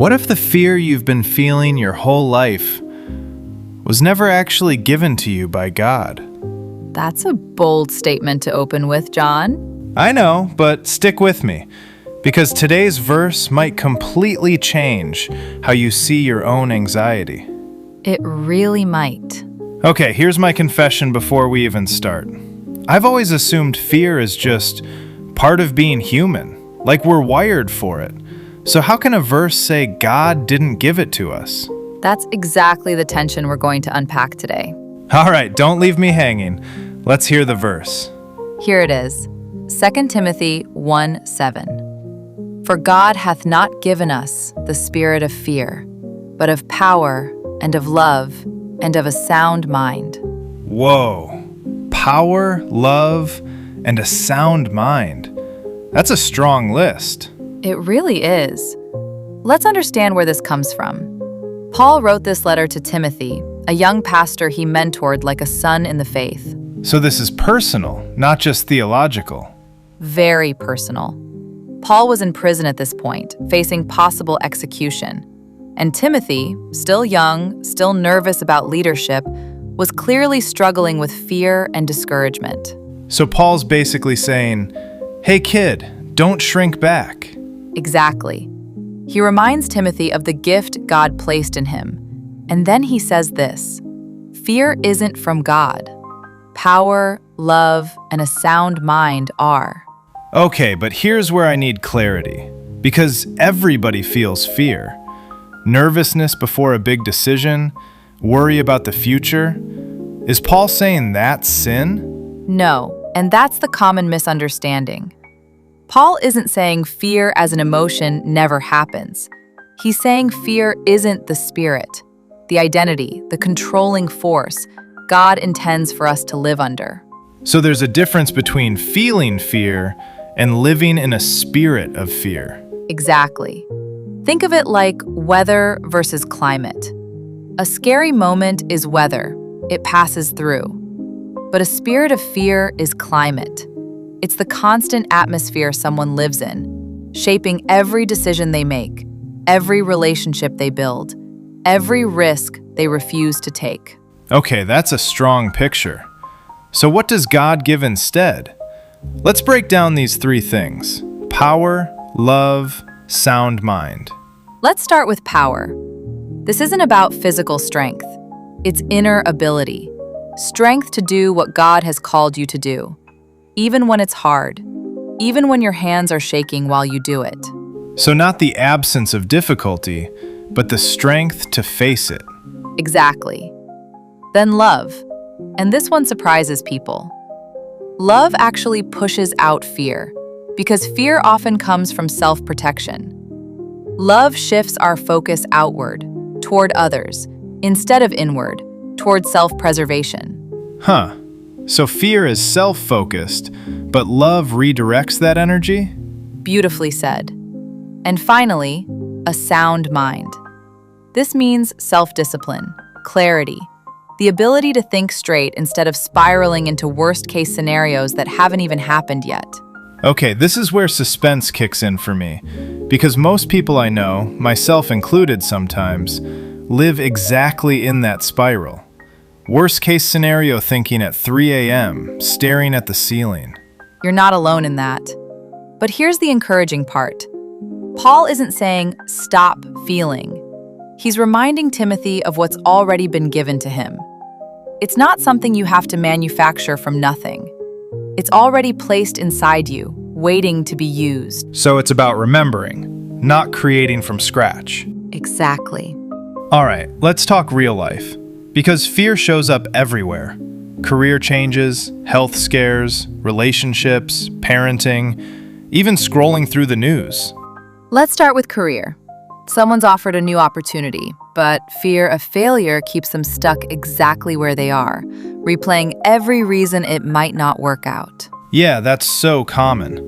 What if the fear you've been feeling your whole life was never actually given to you by God? That's a bold statement to open with, John. I know, but stick with me, because today's verse might completely change how you see your own anxiety. It really might. Okay, here's my confession before we even start. I've always assumed fear is just part of being human, like we're wired for it. So how can a verse say God didn't give it to us? That's exactly the tension we're going to unpack today. All right, don't leave me hanging. Let's hear the verse. Here it is, 2 Timothy 1:7. For God hath not given us the spirit of fear, but of power and of love and of a sound mind. Whoa. Power, love, and a sound mind. That's a strong list. It really is. Let's understand where this comes from. Paul wrote this letter to Timothy, a young pastor he mentored like a son in the faith. So this is personal, not just theological. Very personal. Paul was in prison at this point, facing possible execution. And Timothy, still young, still nervous about leadership, was clearly struggling with fear and discouragement. So Paul's basically saying, hey kid, don't shrink back. Exactly. He reminds Timothy of the gift God placed in him. And then he says this, fear isn't from God. Power, love, and a sound mind are. Okay, but here's where I need clarity. Because everybody feels fear. Nervousness before a big decision, worry about the future. Is Paul saying that's sin? No, and that's the common misunderstanding. Paul isn't saying fear as an emotion never happens. He's saying fear isn't the spirit, the identity, the controlling force God intends for us to live under. So there's a difference between feeling fear and living in a spirit of fear. Exactly. Think of it like weather versus climate. A scary moment is weather. It passes through. But a spirit of fear is climate. It's the constant atmosphere someone lives in, shaping every decision they make, every relationship they build, every risk they refuse to take. Okay, that's a strong picture. So what does God give instead? Let's break down these three things: power, love, sound mind. Let's start with power. This isn't about physical strength. It's inner ability. Strength to do what God has called you to do, even when it's hard, even when your hands are shaking while you do it. So not the absence of difficulty, but the strength to face it. Exactly. Then love. And this one surprises people. Love actually pushes out fear, because fear often comes from self-protection. Love shifts our focus outward, toward others, instead of inward, toward self-preservation. Huh. So fear is self-focused, but love redirects that energy? Beautifully said. And finally, a sound mind. This means self-discipline, clarity, the ability to think straight instead of spiraling into worst-case scenarios that haven't even happened yet. Okay, this is where suspense kicks in for me, because most people I know, myself included sometimes, live exactly in that spiral. Worst-case scenario thinking at 3 a.m., staring at the ceiling. You're not alone in that. But here's the encouraging part. Paul isn't saying, stop feeling. He's reminding Timothy of what's already been given to him. It's not something you have to manufacture from nothing. It's already placed inside you, waiting to be used. So it's about remembering, not creating from scratch. Exactly. All right, let's talk real life. Because fear shows up everywhere. Career changes, health scares, relationships, parenting, even scrolling through the news. Let's start with career. Someone's offered a new opportunity, but fear of failure keeps them stuck exactly where they are, replaying every reason it might not work out. Yeah, that's so common.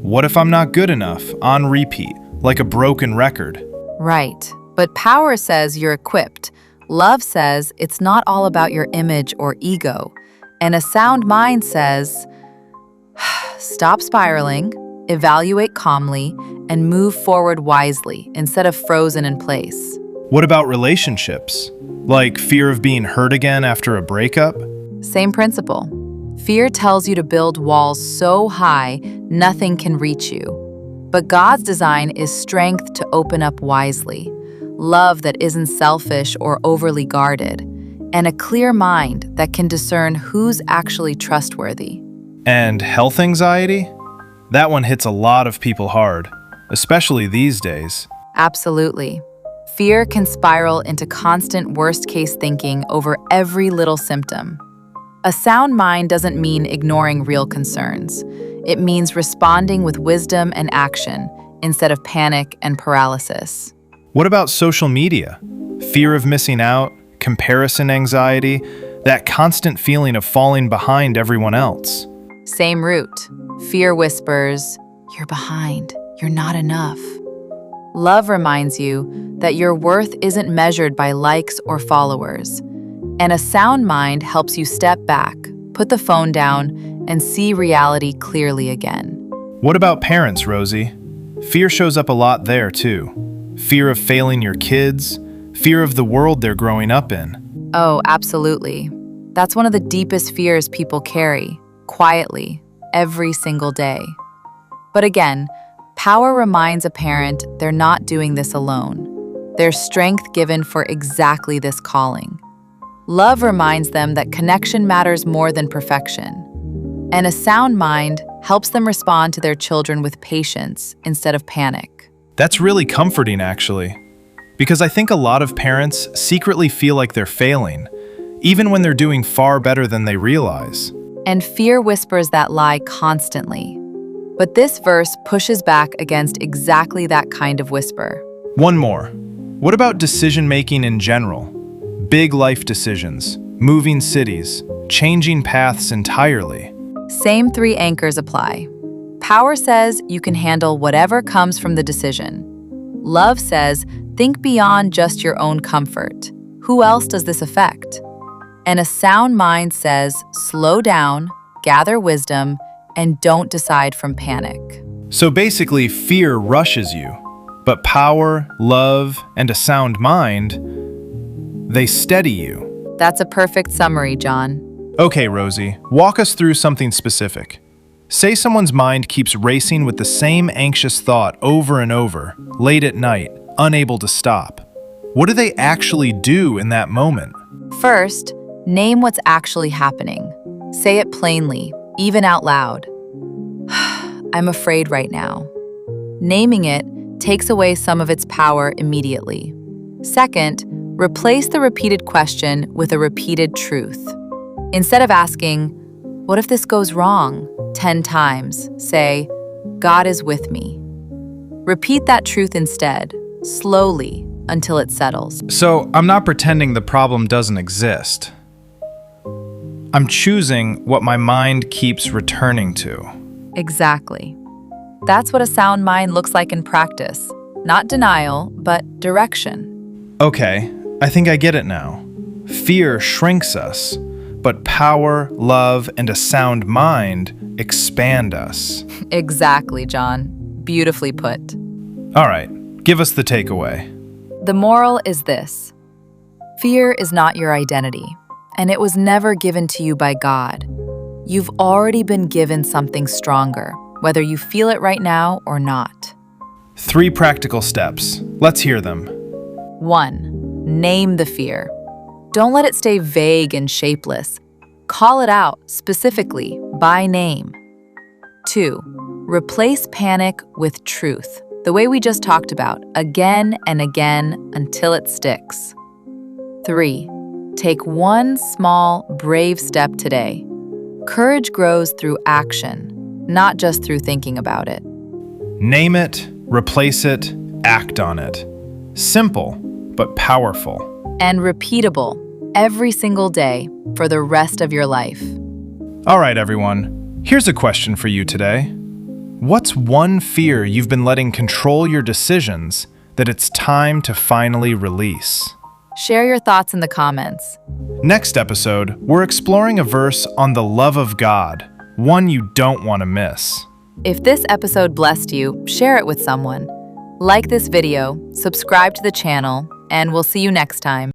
What if I'm not good enough? On repeat, like a broken record. Right. But power says you're equipped. Love says it's not all about your image or ego. And a sound mind says, stop spiraling, evaluate calmly, and move forward wisely instead of frozen in place. What about relationships? Like fear of being hurt again after a breakup? Same principle. Fear tells you to build walls so high nothing can reach you. But God's design is strength to open up wisely, love that isn't selfish or overly guarded, and a clear mind that can discern who's actually trustworthy. And health anxiety? That one hits a lot of people hard, especially these days. Absolutely. Fear can spiral into constant worst-case thinking over every little symptom. A sound mind doesn't mean ignoring real concerns. It means responding with wisdom and action instead of panic and paralysis. What about social media? Fear of missing out, comparison anxiety, that constant feeling of falling behind everyone else. Same root. Fear whispers, "You're behind. You're not enough." Love reminds you that your worth isn't measured by likes or followers. And a sound mind helps you step back, put the phone down, and see reality clearly again. What about parents, Rosie? Fear shows up a lot there, too. Fear of failing your kids, fear of the world they're growing up in. Oh, absolutely. That's one of the deepest fears people carry, quietly, every single day. But again, power reminds a parent they're not doing this alone. There's strength given for exactly this calling. Love reminds them that connection matters more than perfection. And a sound mind helps them respond to their children with patience instead of panic. That's really comforting, actually. Because I think a lot of parents secretly feel like they're failing, even when they're doing far better than they realize. And fear whispers that lie constantly. But this verse pushes back against exactly that kind of whisper. One more. What about decision-making in general? Big life decisions, moving cities, changing paths entirely. Same three anchors apply. Power says you can handle whatever comes from the decision. Love says think beyond just your own comfort. Who else does this affect? And a sound mind says slow down, gather wisdom, and don't decide from panic. So basically, fear rushes you, but power, love, and a sound mind, they steady you. That's a perfect summary, John. Okay, Rosie, walk us through something specific. Say someone's mind keeps racing with the same anxious thought over and over, late at night, unable to stop. What do they actually do in that moment? First, name what's actually happening. Say it plainly, even out loud. I'm afraid right now. Naming it takes away some of its power immediately. Second, replace the repeated question with a repeated truth. Instead of asking, "What if this goes wrong?" 10 times, say, "God is with me." Repeat that truth instead, slowly, until it settles. So I'm not pretending the problem doesn't exist. I'm choosing what my mind keeps returning to. Exactly. That's what a sound mind looks like in practice. Not denial, but direction. Okay, I think I get it now. Fear shrinks us, but power, love, and a sound mind expand us. Exactly, John. Beautifully put. All right, give us the takeaway. The moral is this. Fear is not your identity, and it was never given to you by God. You've already been given something stronger, whether you feel it right now or not. 3 practical steps. Let's hear them. 1. Name the fear. Don't let it stay vague and shapeless. Call it out specifically by name. 2. Replace panic with truth, the way we just talked about, again and again until it sticks. 3. Take one small, brave step today. Courage grows through action, not just through thinking about it. Name it, replace it, act on it. Simple, but powerful. And repeatable every single day for the rest of your life. All right, everyone. Here's a question for you today. What's one fear you've been letting control your decisions that it's time to finally release? Share your thoughts in the comments. Next episode, we're exploring a verse on the love of God, one you don't want to miss. If this episode blessed you, share it with someone. Like this video, subscribe to the channel, and we'll see you next time.